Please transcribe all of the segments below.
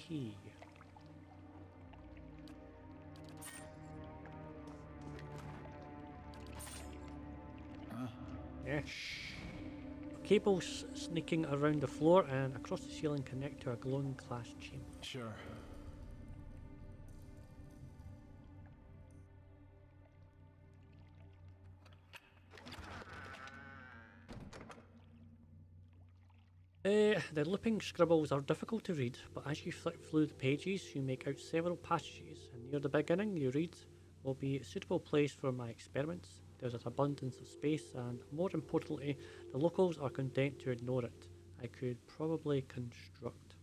key. Yes. Cables sneaking around the floor and across the ceiling connect to a glowing glass chamber. Sure. The looping scribbles are difficult to read, but as you flick through the pages, you make out several passages, and near the beginning you read, "Will be a suitable place for my experiments. There's an abundance of space, and more importantly, the locals are content to ignore it. I could probably construct."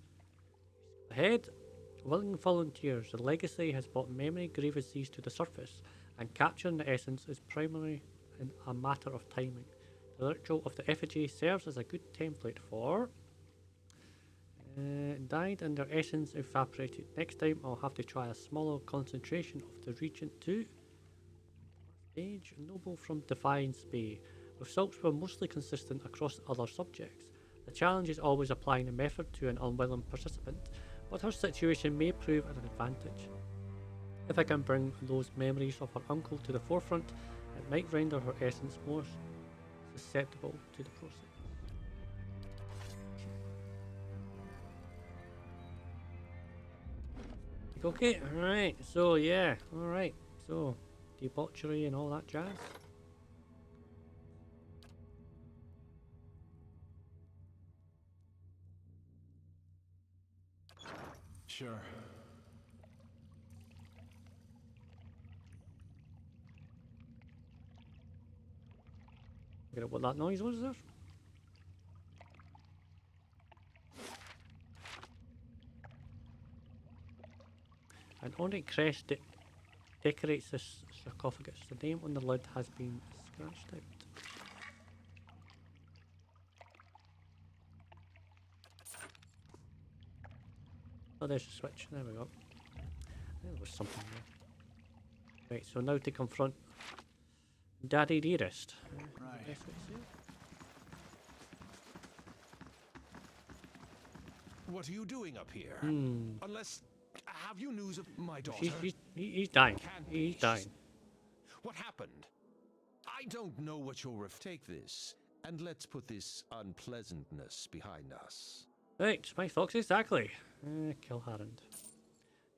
Ahead, willing volunteers. The legacy has brought memory grievances to the surface, and capturing the essence is primarily a matter of timing. The ritual of the effigy serves as a good template for died and their essence evaporated. Next time I'll have to try a smaller concentration of the regent too. Age noble from Defiance Bay. Results were mostly consistent across other subjects. The challenge is always applying the method to an unwilling participant, but her situation may prove an advantage. If I can bring those memories of her uncle to the forefront, it might render her essence more susceptible to the process. Okay, alright, so yeah, alright, so debauchery and all that jazz. Sure. Figure out what that noise was there. An ornate crest decorates this sarcophagus. The name on the lid has been scratched out. Oh, there's a switch. There we go. There was something there. Right, so now to confront Daddy Dearest. Right. Best way to say it. What are you doing up here? Unless, have you news of my daughter? He's dying. Can't He's be. dying. What happened? I don't know what you'll take this, and let's put this unpleasantness behind us. Right, my thoughts exactly. Kill Harond.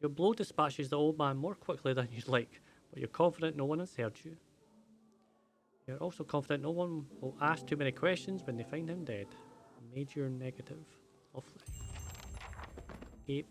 Your blow dispatches the old man more quickly than you'd like, but you're confident no one has heard you. You're also confident no one will ask too many questions when they find him dead. Major negative. Lovely. Yep.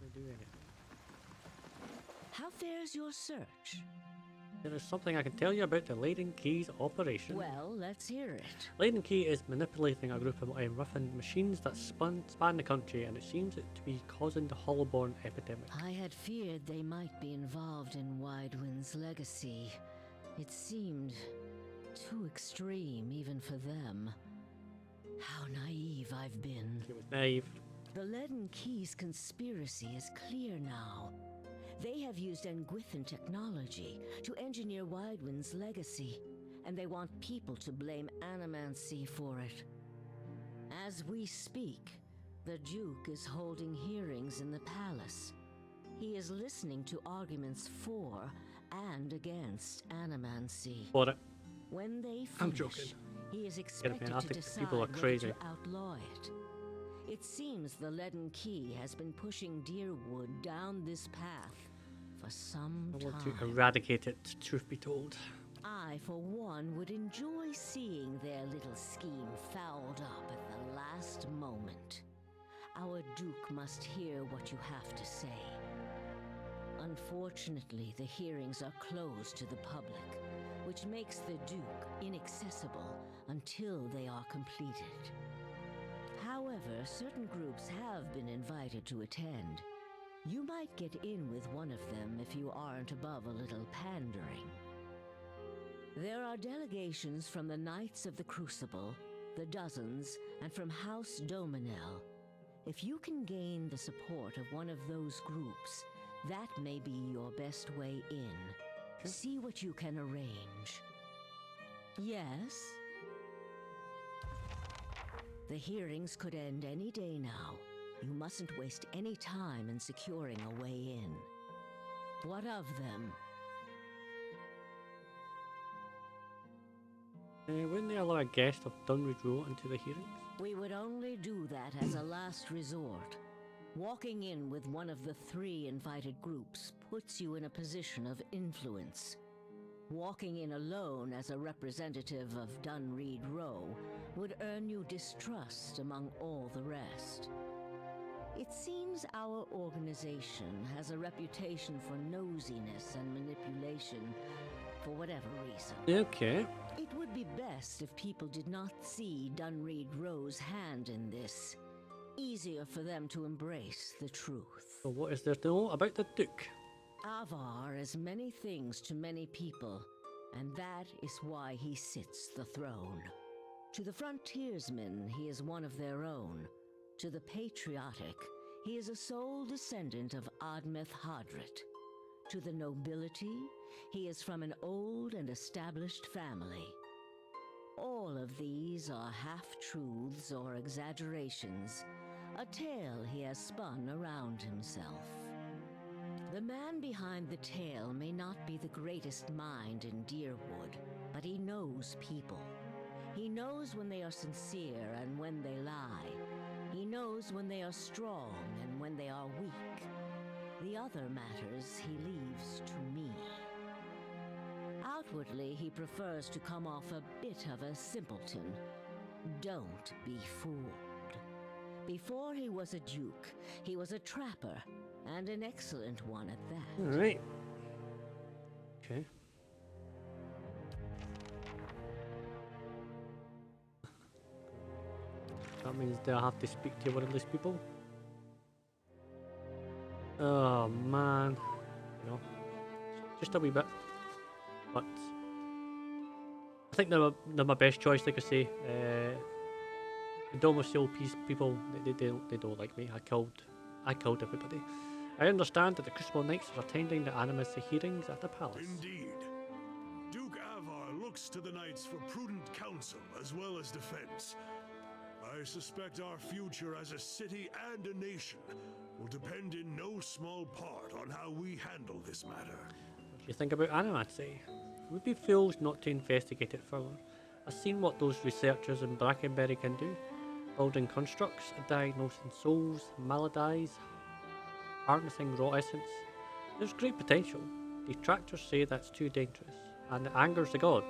We're doing it. How fares your search? There is something I can tell you about the Leiden Key's operation. Well, let's hear it. Leiden Key is manipulating a group of roughened machines that span the country, and it seems to be causing the Hollowborn epidemic. I had feared they might be involved in Wymund's legacy. It seemed too extreme even for them. How naive I've been. It was naive. The Leiden Key's conspiracy is clear now. They have used Nguithan technology to engineer Wymund's legacy, and they want people to blame animancy for it. As we speak, the Duke is holding hearings in the palace. He is listening to arguments for and against animancy. For it. When they finish, I'm joking. he is expected I to think decide people are whether crazy. to outlaw it. It seems the Leiden Key has been pushing Deerwood down this path for some I want time. to eradicate it, truth be told. I, for one, would enjoy seeing their little scheme fouled up at the last moment. Our Duke must hear what you have to say. Unfortunately, the hearings are closed to the public, which makes the Duke inaccessible until they are completed. However, certain groups have been invited to attend. You might get in with one of them if you aren't above a little pandering. There are delegations from the Knights of the Crucible, the Dozens, and from House Dominel. If you can gain the support of one of those groups, that may be your best way in. See what you can arrange. Yes? The hearings could end any day now. You mustn't waste any time in securing a way in. What of them? Wouldn't they allow a guest of Dunridge Row into the hearings? We would only do that as a last resort. Walking in with one of the 3 invited groups puts you in a position of influence. Walking in alone as a representative of Dunreed Row would earn you distrust among all the rest. It seems our organization has a reputation for nosiness and manipulation for whatever reason. Okay. It would be best if people did not see Dunreed Row's hand in this. Easier for them to embrace the truth. So what is there to know about the Duke? Avar is many things to many people, and that is why he sits the throne. To the frontiersmen, he is one of their own. To the patriotic, he is a sole descendant of Admeth Hadrit. To the nobility, he is from an old and established family. All of these are half-truths or exaggerations, a tale he has spun around himself. The man behind the tale may not be the greatest mind in Deerwood, but he knows people. He knows when they are sincere and when they lie. He knows when they are strong and when they are weak. The other matters he leaves to me. Outwardly, he prefers to come off a bit of a simpleton. Don't be fooled. Before he was a duke, he was a trapper, and an excellent one at that. Alright. Okay. That means that I have to speak to one of these people. Oh man. You know, just a wee bit. But I think they're my best choice, like I say. The Domicile Peace people, they don't like me. I killed everybody. I understand that the Crucible Knights are attending the Animus hearings at the palace. Indeed. Duke Avar looks to the Knights for prudent counsel as well as defense. I suspect our future as a city and a nation will depend in no small part on how we handle this matter. What do you think about Animacy? We'd be fools not to investigate it further. I've seen what those researchers in Brackenberry can do. Building constructs, diagnosing souls, maladies, harnessing raw essence. There's great potential. Detractors say that's too dangerous, and it angers the god.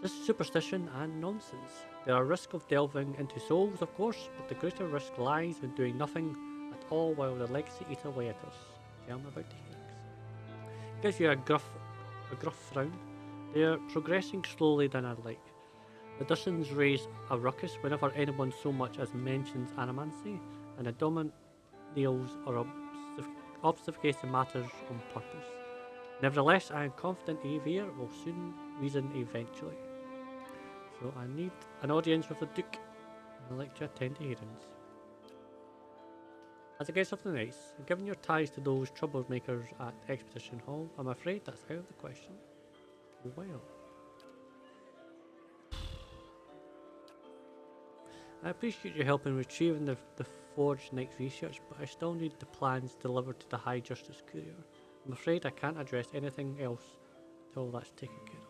This is superstition and nonsense. There are risks of delving into souls, of course, but the greater risk lies in doing nothing at all while the legacy eat away at us. Tell me about the hearings. Gives you a gruff frown. They are progressing slowly than I'd like. The Dusins raise a ruckus whenever anyone so much as mentions animancy, and the Dominils are obfuscating matters on purpose. Nevertheless, I am confident Eora will soon reason eventually. So I need an audience with the Duke, and I'd like to attend the hearings. As a guest of the Knights, given your ties to those troublemakers at Expedition Hall, I'm afraid that's out of the question. Well. I appreciate your help in retrieving the Forged Knight's research, but I still need the plans delivered to the High Justice Courier. I'm afraid I can't address anything else until that's taken care of.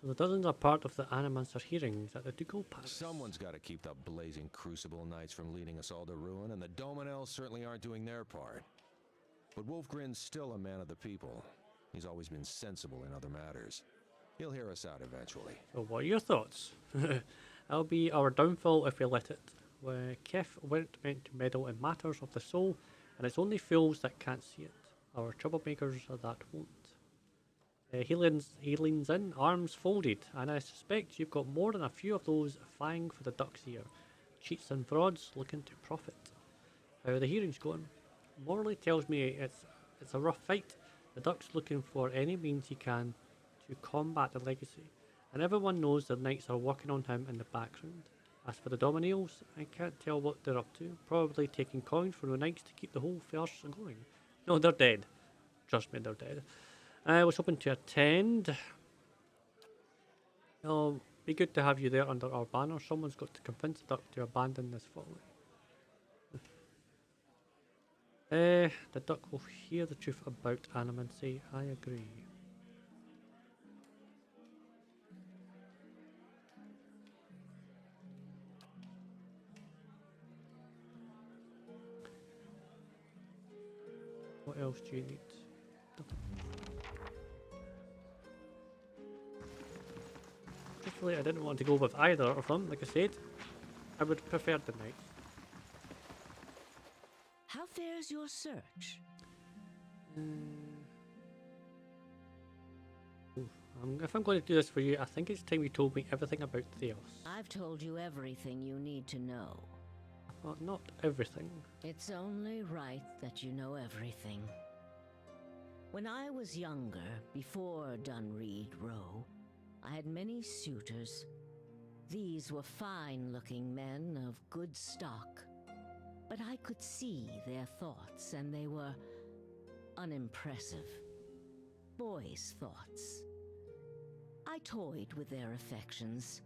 So the Dozens are part of the Animancer hearings at the Ducal Palace. Someone's got to keep the blazing Crucible Knights from leading us all to ruin, and the Dominels certainly aren't doing their part. But Wolfgren's still a man of the people. He's always been sensible in other matters. He'll hear us out eventually. So what are your thoughts? That'll be our downfall if we let it. Where Kef weren't meant to meddle in matters of the soul, and it's only fools that can't see it. Our troublemakers are that won't. He leans in, arms folded, and I suspect you've got more than a few of those fang for the duck's ear. Cheats and frauds looking to profit. How are the hearings going? Morley tells me it's a rough fight. The duck's looking for any means he can to combat the legacy, and everyone knows the knights are working on him in the background. As for the Dominials, I can't tell what they're up to. Probably taking coins from the knights to keep the whole farce going. No, they're dead. Trust me, they're dead. I was hoping to attend. It'll be good to have you there under our banner. Someone's got to convince the duck to abandon this folly. The duck will hear the truth about animancy. I agree. What else do you need? Truthfully, I didn't want to go with either of them. Like I said, I would prefer the knight. How fares your search? If I'm going to do this for you, I think it's time you told me everything about Theos. I've told you everything you need to know. Well, not everything. It's only right that you know everything. When I was younger, before Dunreed Row, I had many suitors. These were fine-looking men of good stock, but I could see their thoughts, and they were unimpressive. Boys' thoughts. I toyed with their affections.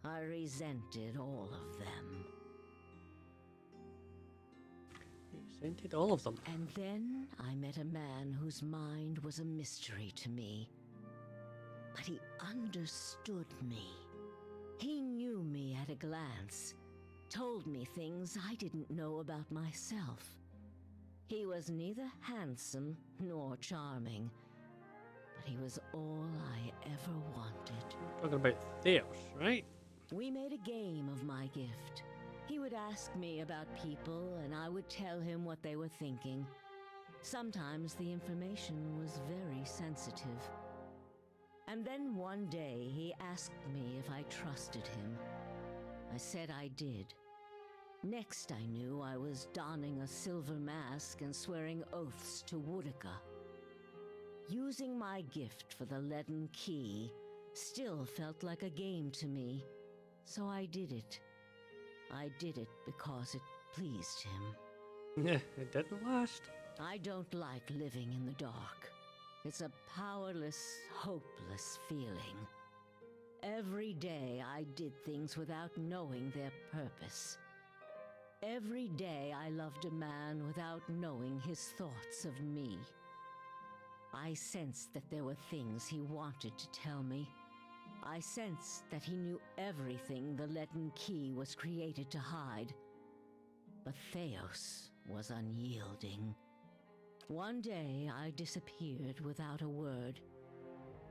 I resented all of them. Resented all of them. And then I met a man whose mind was a mystery to me. But he understood me. He knew me at a glance, told me things I didn't know about myself. He was neither handsome nor charming, but he was all I ever wanted. Talking about Theos, right? We made a game of my gift. He would ask me about people, and I would tell him what they were thinking. Sometimes the information was very sensitive. And then one day he asked me if I trusted him. I said I did. Next I knew I was donning a silver mask and swearing oaths to Woodica. Using my gift for the leaden key still felt like a game to me, so I did it. I did it because it pleased him. It didn't last. I don't like living in the dark. It's a powerless, hopeless feeling. Every day I did things without knowing their purpose. Every day I loved a man without knowing his thoughts of me. I sensed that there were things he wanted to tell me. I sensed that he knew everything the leaden key was created to hide. But Theos was unyielding. One day I disappeared without a word.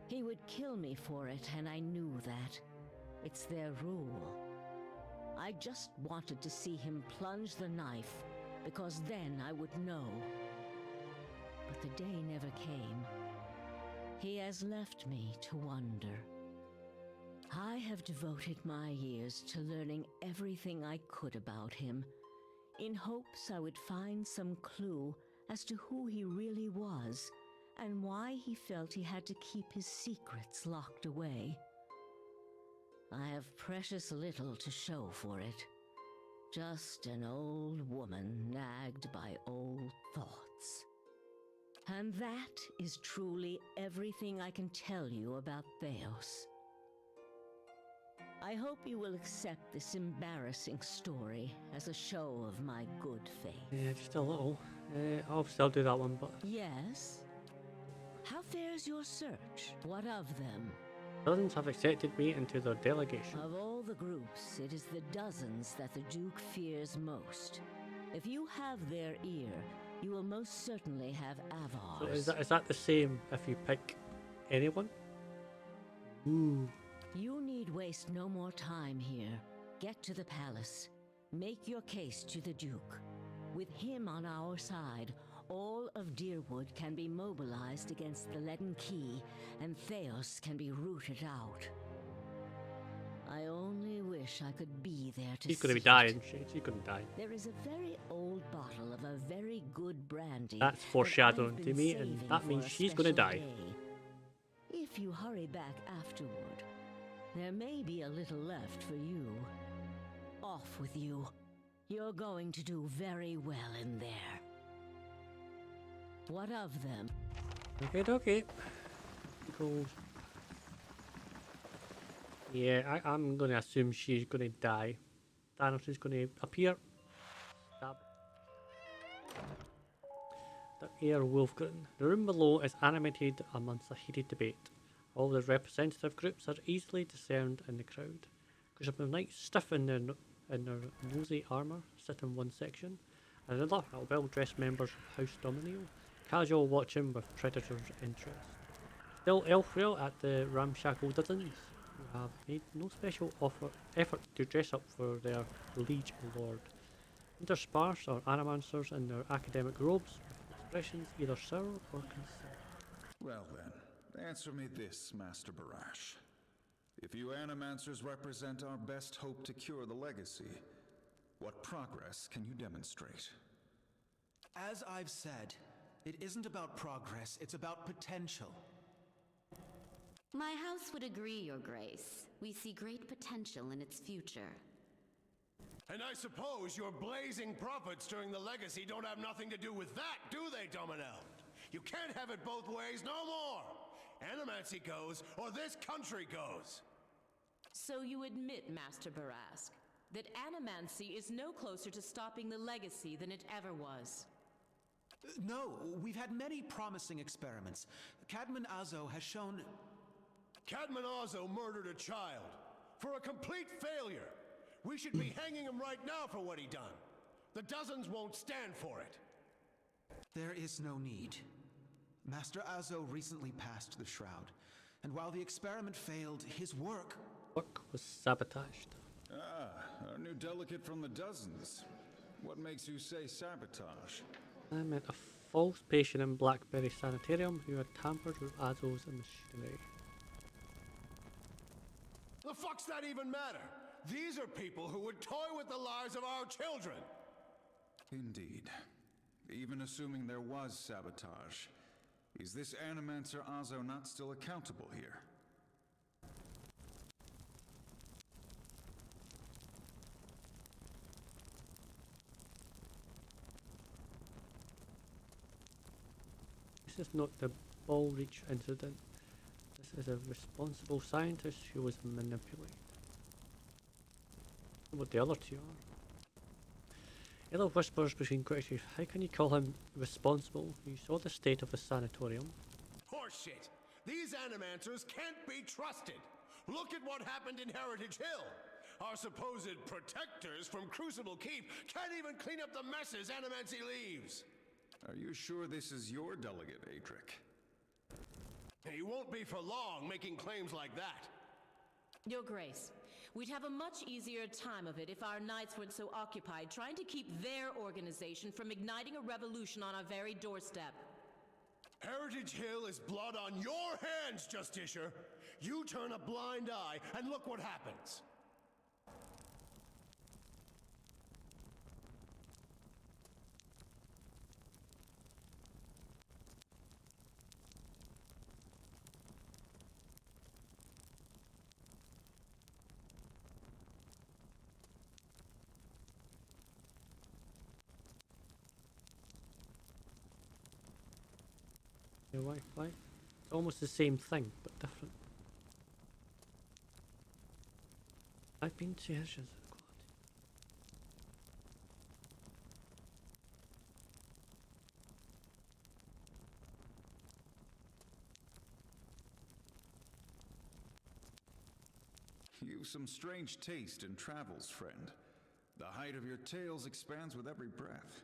He would kill me for it, and I knew that. It's their rule. I just wanted to see him plunge the knife, because then I would know. But the day never came. He has left me to wonder. I have devoted my years to learning everything I could about him, in hopes I would find some clue as to who he really was, and why he felt he had to keep his secrets locked away. I have precious little to show for it. Just an old woman nagged by old thoughts. And that is truly everything I can tell you about Theos. I hope you will accept this embarrassing story as a show of my good faith. Yeah, just a little. I'll still do that one, but Yes? How fares your search? What of them? dozens have accepted me into their delegation. Of all the groups, it is the dozens that the Duke fears most. If you have their ear, you will most certainly have So Avar's. is that the same if you pick anyone? Ooh. You need waste no more time here. Get to the palace. Make your case to the Duke. With him on our side, all of Deerwood can be mobilized against the Leaden Key, and Theos can be rooted out. I only wish I could be there to She's gonna be see dying. it. She's gonna die. There is a very old bottle of a very good brandy. That's that foreshadowing I've to been me, and saving that for means a she's gonna special die. day. If you hurry back afterward, there may be a little left for you. Off with you. You're going to do very well in there. What of them? Okay. Cool. Yeah, I'm gonna assume she's gonna die. Thanos is gonna appear. Stab. The Air Wolfgren. The room below is animated amongst a heated debate. All the representative groups are easily discerned in the crowd. Groups of knights stiff in their nosy armour sit in one section, and another are well-dressed members of House Domino, casual watching with predator's interest. Still elsewhere at the ramshackle dozens, who have made no special effort to dress up for their liege lord. Interspersed are animancers in their academic robes, with expressions either sour or concerned. Well then, answer me this, Master Barash. If you animancers represent our best hope to cure the legacy, what progress can you demonstrate? As I've said, it isn't about progress, it's about potential. My house would agree, Your Grace. We see great potential in its future. And I suppose your blazing profits during the legacy don't have nothing to do with that, do they, Dominel? You can't have it both ways no more! Animancy goes, or this country goes! So you admit, Master Barask, that animancy is no closer to stopping the legacy than it ever was. No, we've had many promising experiments. Cadman Azo has shown... Cadman Azo murdered a child. For a complete failure. We should be hanging him right now for what he done. The dozens won't stand for it. There is no need. Master Azo recently passed the Shroud, and while the experiment failed, his work Was sabotaged. Ah, our new delegate from the dozens. What makes you say sabotage? I meant a false patient in Blackberry Sanitarium who had tampered with Azo's machinery. The fuck's that even matter? These are people who would toy with the lives of our children. Indeed. Even assuming there was sabotage, is this Animancer Azo not still accountable here? This is not the Ball Reach incident. This is a responsible scientist who was manipulated. What the other two are. Ella whispers between critics, how can you call him responsible? You saw the state of the sanatorium. Horseshit! These animancers can't be trusted! Look at what happened in Heritage Hill! Our supposed protectors from Crucible Keep can't even clean up the messes Animancy leaves! Are you sure this is your delegate, Adric? He won't be for long making claims like that. Your Grace, we'd have a much easier time of it if our knights weren't so occupied trying to keep their organization from igniting a revolution on our very doorstep. Heritage Hill is blood on your hands, Justicia! You turn a blind eye and look what happens! Your Wi-Fi. It's almost the same thing, but different. I've been to Hirsch's quality. You've some strange taste in travels, friend. The height of your tales expands with every breath.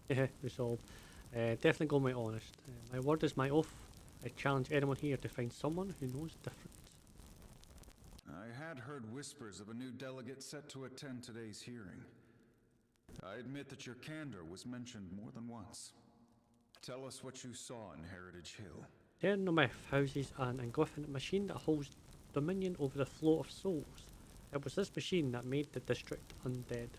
Yeah, resolved. Definitely going to be honest. My word is my oath. I challenge anyone here to find someone who knows different. I had heard whispers of a new delegate set to attend today's hearing. I admit that your candor was mentioned more than once. Tell us what you saw in Heritage Hill. Eternal houses an infinite machine that holds dominion over the flow of souls. It was this machine that made the district undead.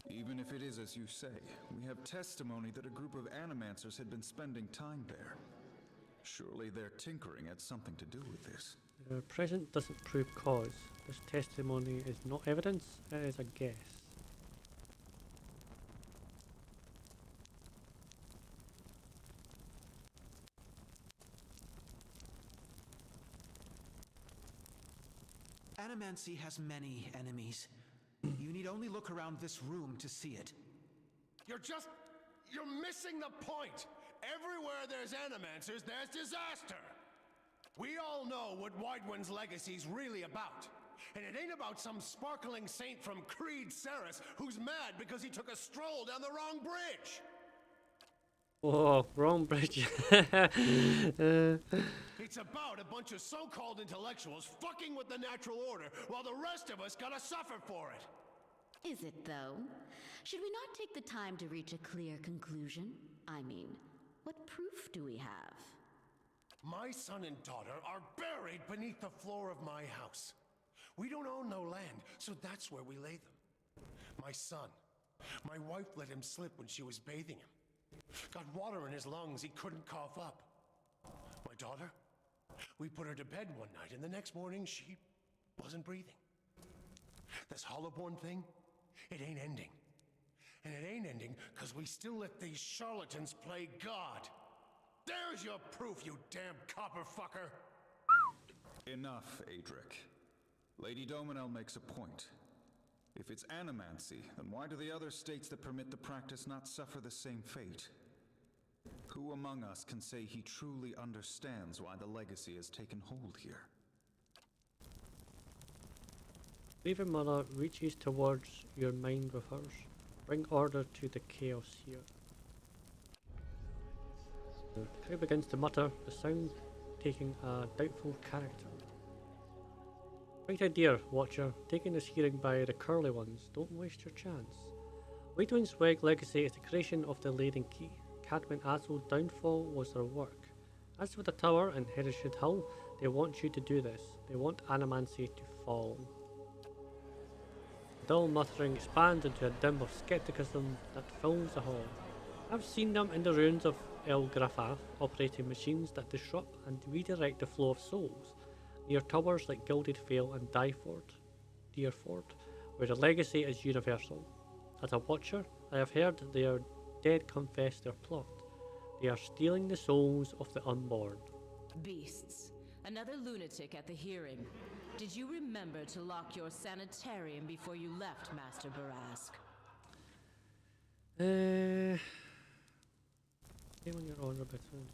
Even if it is as you say, we have testimony that a group of animancers had been spending time there. Surely their tinkering had something to do with this. Their presence doesn't prove cause. This testimony is not evidence, it is a guess. Animancy has many enemies. You need only look around this room to see it. You're missing the point! Everywhere there's animancers, there's disaster! We all know what Wymund's legacy's really about. And it ain't about some sparkling saint from Creed Ceres who's mad because he took a stroll down the wrong bridge! Oh, wrong bridge. It's about a bunch of so-called intellectuals fucking with the natural order while the rest of us gotta suffer for it! Is it, though? Should we not take the time to reach a clear conclusion? I mean, what proof do we have? My son and daughter are buried beneath the floor of my house. We don't own no land, so that's where we lay them. My son, my wife let him slip when she was bathing him. Got water in his lungs he couldn't cough up. My daughter, we put her to bed one night, and the next morning she wasn't breathing. This Hollowborn thing, it ain't ending. And it ain't ending because we still let these charlatans play God. There's your proof, you damn copper fucker! Enough, Adric. Lady Dominel makes a point. If it's animancy, then why do the other states that permit the practice not suffer the same fate? Who among us can say he truly understands why the legacy has taken hold here? Raven Mother reaches towards your mind with hers. Bring order to the chaos here. The crew begins to mutter, the sound taking a doubtful character. Right idea, Watcher. Taking this hearing by the curly ones. Don't waste your chance. Wymund's Weg legacy is the creation of the Leading Key. Cadman Azul's downfall was their work. As for the tower and Heritage Hill, they want you to do this. They want animancy to fall. The dull muttering expands into a dim of skepticism that fills the hall. I've seen them in the ruins of El Grafaf, operating machines that disrupt and redirect the flow of souls, near towers like Gilded Vale and Deerford, where the legacy is universal. As a watcher, I have heard their dead confess their plot. They are stealing the souls of the unborn. Beasts. Another lunatic at the hearing. Did you remember to lock your sanitarium before you left, Master Barask? Stay on your honor, Bitch.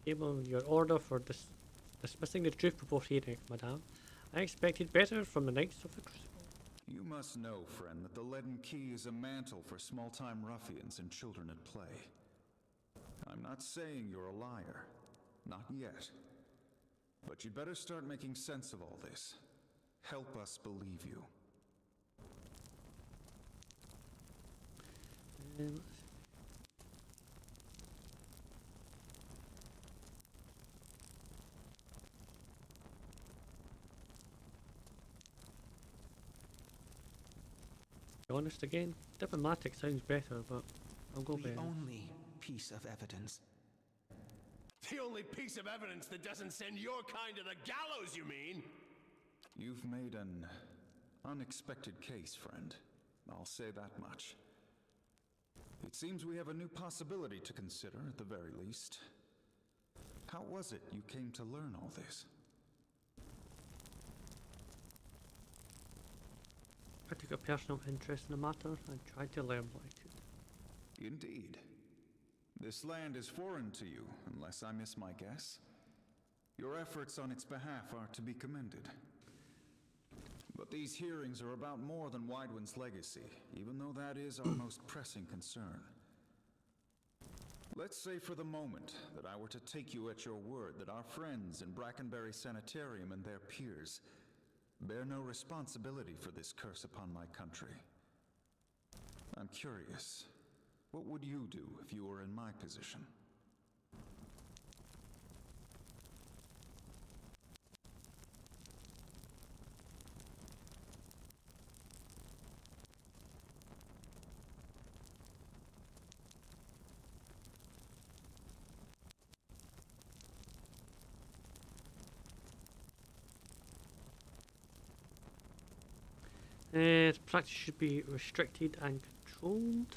Came on your order for dismissing the truth before hearing, madame. I expected better from the Knights of the Crucible. You must know, friend, that the Leaden Key is a mantle for small-time ruffians and children at play. I'm not saying you're a liar. Not yet. But you'd better start making sense of all this. Help us believe you. Be honest again, diplomatic sounds better, but I'll go The better. only piece of evidence. The only piece of evidence that doesn't send your kind to the gallows, you mean? You've made an unexpected case, friend. I'll say that much. It seems we have a new possibility to consider, at the very least. How was it you came to learn all this? I took a personal interest in the matter and tried to learn what I could. Indeed. This land is foreign to you, unless I miss my guess. Your efforts on its behalf are to be commended. But these hearings are about more than Wymund's legacy, even though that is our most pressing concern. Let's say for the moment that I were to take you at your word that our friends in Brackenberry Sanitarium and their peers bear no responsibility for this curse upon my country. I'm curious, what would you do if you were in my position? Practice should be restricted and controlled.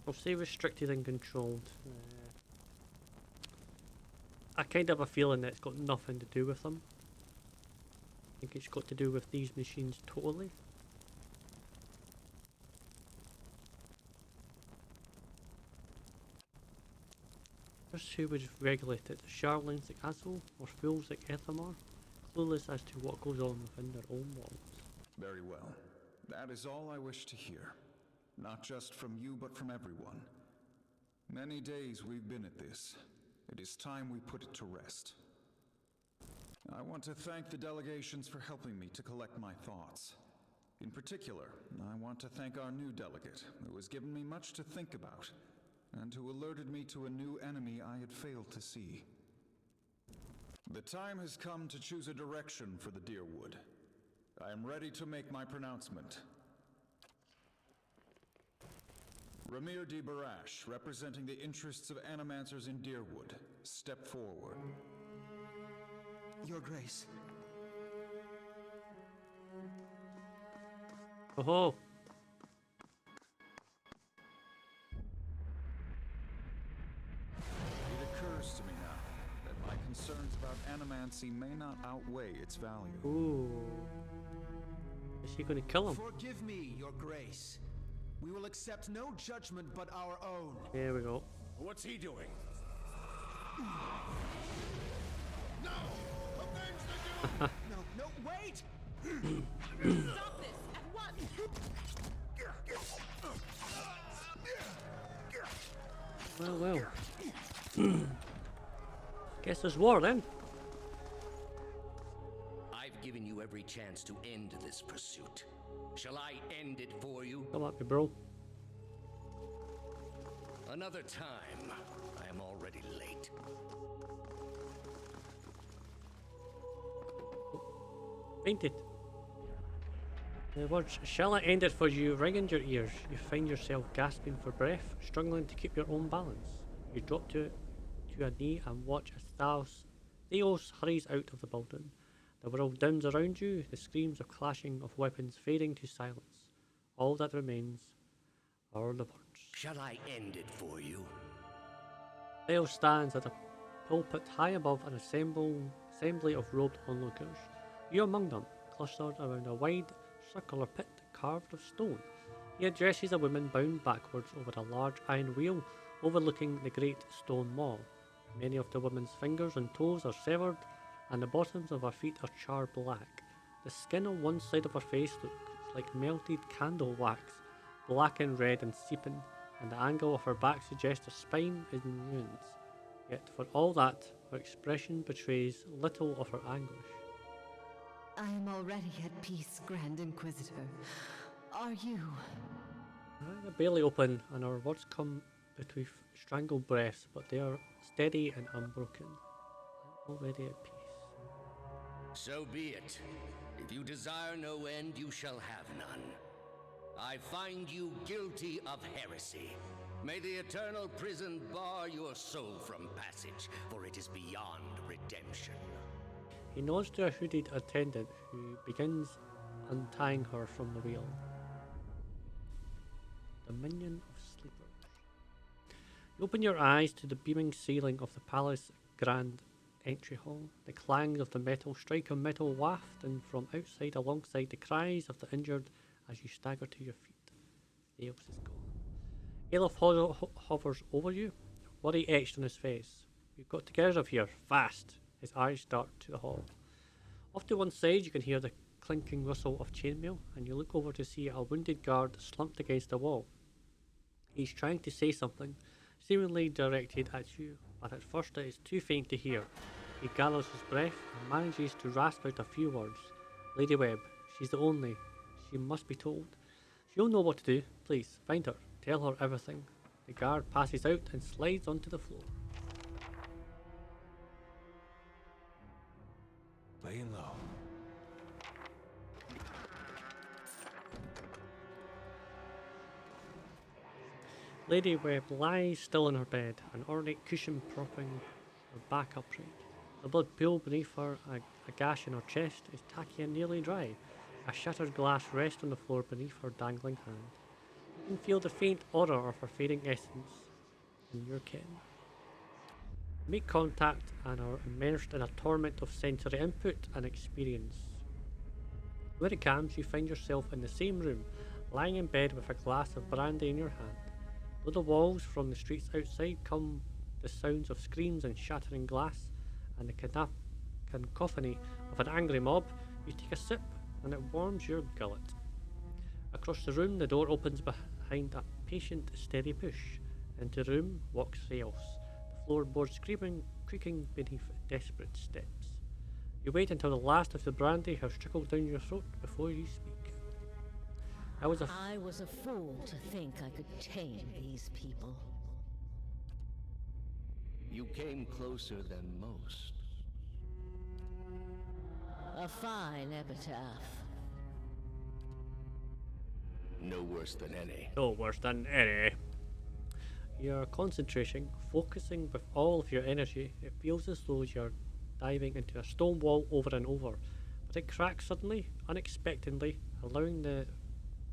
I'll say restricted and controlled. I kind of have a feeling that it's got nothing to do with them. I think it's got to do with these machines totally. Just who would regulate it? Charlings like Azul or fools like Ethamar? Clueless as to what goes on within their own walls. Very well. That is all I wish to hear. Not just from you, but from everyone. Many days we've been at this. It is time we put it to rest. I want to thank the delegations for helping me to collect my thoughts. In particular, I want to thank our new delegate, who has given me much to think about, and who alerted me to a new enemy I had failed to see. The time has come to choose a direction for the Deerwood. I am ready to make my pronouncement. Ramir de Barash, representing the interests of animancers in Deerwood, step forward. Your Grace. Oh. It occurs to me now that my concerns about animancy may not outweigh its value. Ooh. Is he going to kill him? Forgive me, Your Grace. We will accept no judgment but our own. There we go. What's he doing? No! Avenge the dude! No, wait! Stop this at once! Well. Guess there's war then. I've given you every chance to end this pursuit. Shall I end it for you? Come at me, bro. Another time. I am already late. Fainted. The words, shall I end it for you, ring in your ears. You find yourself gasping for breath, struggling to keep your own balance. You drop to a knee and watch as Theos hurries out of the building. The world downs around you, the screams of clashing of weapons fading to silence. All that remains are the words. Shall I end it for you? Theos stands at a pulpit high above an assembly of robed onlookers. You among them, clustered around a wide circular pit carved of stone. He addresses a woman bound backwards over a large iron wheel overlooking the great stone wall. Many of the woman's fingers and toes are severed, and the bottoms of her feet are charred black. The skin on one side of her face looks like melted candle wax, black and red and seeping, and the angle of her back suggests her spine is in ruins. Yet for all that, her expression betrays little of her anguish. I am already at peace, Grand Inquisitor. Are you? Her eyes are barely open, and her words come between strangled breaths, but they are steady and unbroken. I'm already at peace. So be it. If you desire no end, you shall have none. I find you guilty of heresy. May the eternal prison bar your soul from passage, for it is beyond redemption. He nods to a hooded attendant who begins untying her from the wheel. The minion of sleepers. You open your eyes to the beaming ceiling of the palace grand entry hall. The clang of the metal strike on metal wafting from outside alongside the cries of the injured as you stagger to your feet. Theos is gone. Aleph hovers over you, worry etched on his face. We've got to get out of here, fast. His eyes dart to the hall. Off to one side you can hear the clinking rustle of chainmail, and you look over to see a wounded guard slumped against the wall. He's trying to say something, seemingly directed at you, but at first it is too faint to hear. He gathers his breath and manages to rasp out a few words. Lady Webb, she's the only. She must be told. She'll know what to do. Please, find her. Tell her everything. The guard passes out and slides onto the floor. Laying low. Lady Webb lies still in her bed, an ornate cushion propping her back upright. The blood pool beneath her, a gash in her chest, is tacky and nearly dry. A shattered glass rests on the floor beneath her dangling hand. You can feel the faint odour of her fading essence in your ken. Make contact and are immersed in a torment of sensory input and experience. When it calms, you find yourself in the same room, lying in bed with a glass of brandy in your hand. Though the walls from the streets outside come the sounds of screams and shattering glass, and the cacophony of an angry mob, you take a sip and it warms your gullet. Across the room, the door opens behind a patient, steady push. Into the room walks Theos, the floorboard creaking beneath desperate steps. You wait until the last of the brandy has trickled down your throat before you speak. I was a fool to think I could tame these people. You came closer than most. A fine epitaph. No worse than any. No worse than any. You're concentrating, focusing with all of your energy. It feels as though you're diving into a stone wall over and over, but it cracks suddenly, unexpectedly, allowing the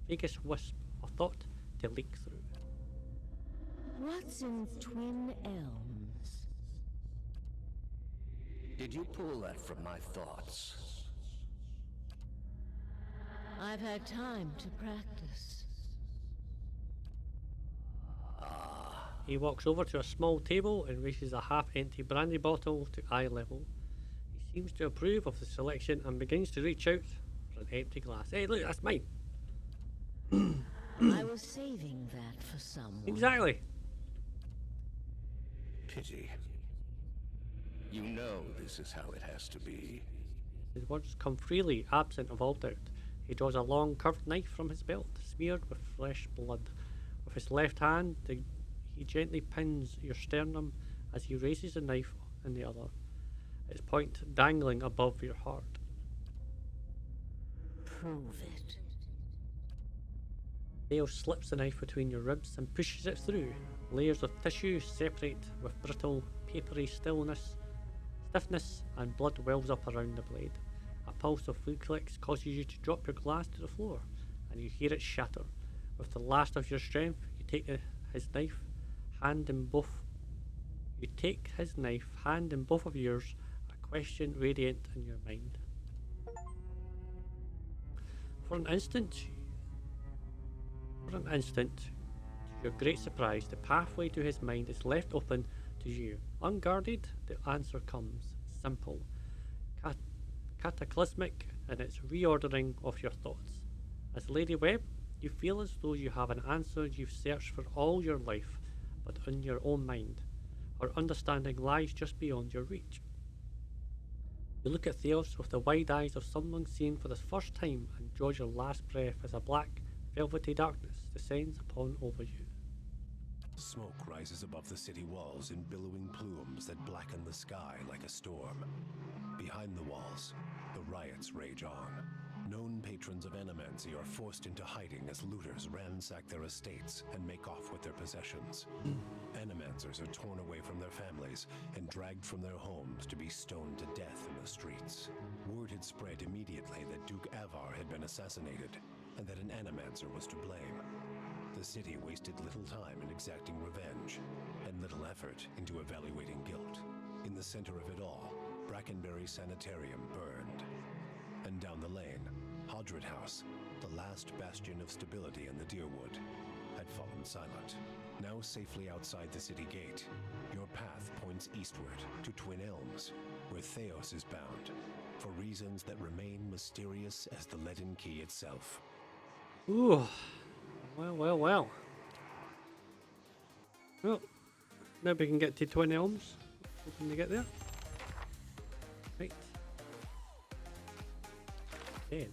vaguest wisp of thought to leak through. What's in Twin Elms? Did you pull that from my thoughts? I've had time to practice. He walks over to a small table and raises a half-empty brandy bottle to eye level. He seems to approve of the selection and begins to reach out for an empty glass. Hey, look, that's mine. I was saving that for someone. Exactly. Pity. You know this is how it has to be. His words come freely, absent of all doubt. He draws a long, curved knife from his belt, smeared with fresh blood. With his left hand, he gently pins your sternum as he raises the knife in the other, its point dangling above your heart. Prove it. Theo slips the knife between your ribs and pushes it through. Layers of tissue separate with brittle, papery stiffness, and blood wells up around the blade. A pulse of reflex causes you to drop your glass to the floor, and you hear it shatter. With the last of your strength, you take his knife, hand in both of yours, a question radiant in your mind. For an instant, to your great surprise, the pathway to his mind is left open to you. Unguarded, the answer comes, simple, cataclysmic in its reordering of your thoughts. As Lady Webb, you feel as though you have an answer you've searched for all your life, but in your own mind. Her understanding lies just beyond your reach. You look at Theos with the wide eyes of someone seeing for the first time and draw your last breath as a black, velvety darkness descends upon over you. Smoke rises above the city walls in billowing plumes that blacken the sky like a storm. Behind the walls, the riots rage on. Known patrons of Animancy are forced into hiding as looters ransack their estates and make off with their possessions. Animancers are torn away from their families and dragged from their homes to be stoned to death in the streets. Word had spread immediately that Duke Avar had been assassinated, and that an Animancer was to blame. The city wasted little time in exacting revenge, and little effort into evaluating guilt. In the center of it all, Brackenberry Sanitarium burned. And down the lane, Hodred House, the last bastion of stability in the Deerwood, had fallen silent. Now safely outside the city gate, your path points eastward to Twin Elms, where Theos is bound. for reasons that remain mysterious as the leaden key itself. Ooh. Well, well, well. Well, now we can get to Twin Elms. Hoping to get there. Right. Dead.